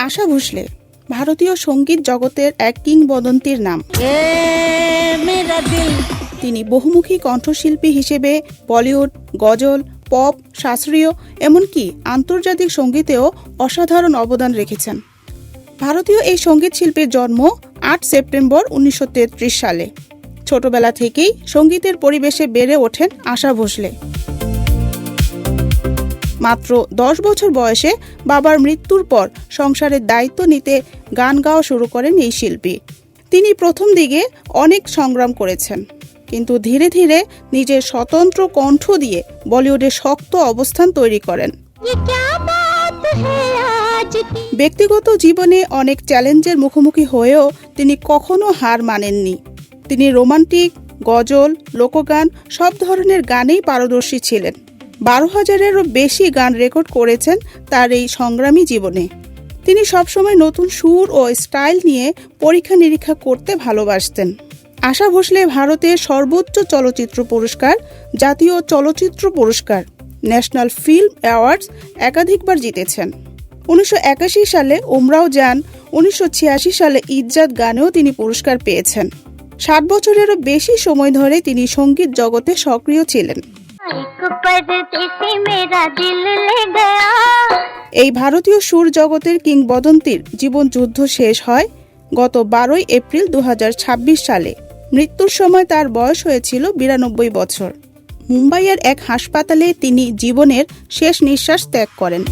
আশা ভোসলে ভারতীয় সঙ্গীত জগতের এক কিংবদন্তির নাম। তিনি বহুমুখী কণ্ঠশিল্পী হিসেবে বলিউড, গজল, পপ, শাস্ত্রীয় এমনকি আন্তর্জাতিক সঙ্গীতেও অসাধারণ অবদান রেখেছেন। ভারতীয় এই সঙ্গীত শিল্পীর জন্ম ৮ সেপ্টেম্বর ১৯৩৩ সালে। ছোটবেলা থেকেই সঙ্গীতের পরিবেশে বেড়ে ওঠেন আশা ভোসলে। মাত্র ১০ বছর বয়সে বাবার মৃত্যুর পর সংসারের দায়িত্ব নিতে গান গাওয়া শুরু করেন এই শিল্পী। তিনি প্রথম দিকে অনেক সংগ্রাম করেছেন, কিন্তু ধীরে ধীরে নিজের স্বতন্ত্র কণ্ঠ দিয়ে বলিউডে শক্ত অবস্থান তৈরি করেন। ব্যক্তিগত জীবনে অনেক চ্যালেঞ্জের মুখোমুখি হয়েও তিনি কখনো হার মানেননি। তিনি রোমান্টিক, গজল, লোকগান সব ধরনের গানেই পারদর্শী ছিলেন। ১২,০০০-এরও বেশি গান রেকর্ড করেছেন তার এই সংগ্রামী জীবনে। তিনি সবসময় নতুন সুর ও স্টাইল নিয়ে পরীক্ষা নিরীক্ষা করতে ভালোবাসতেন। আশা ভোসলে ভারতের সর্বোচ্চ চলচ্চিত্র পুরস্কার, জাতীয় চলচ্চিত্র পুরস্কার, ন্যাশনাল ফিল্ম অ্যাওয়ার্ডস একাধিকবার জিতেছেন। ১৯৮১ সালে উমরাও জান, ১৯৮৬ সালে ইজ্জাত গানেও তিনি পুরস্কার পেয়েছেন। ৬০ বছরেরও বেশি সময় ধরে তিনি সঙ্গীত জগতে সক্রিয় ছিলেন। এই ভারতীয় সুর জগতের কিংবদন্তির জীবন যুদ্ধ শেষ হয় গত ১২ এপ্রিল ২০২৬ সালে। মৃত্যুর সময় তার বয়স হয়েছিল ৯২ বছর। মুম্বাইয়ের এক হাসপাতালে তিনি জীবনের শেষ নিঃশ্বাস ত্যাগ করেন।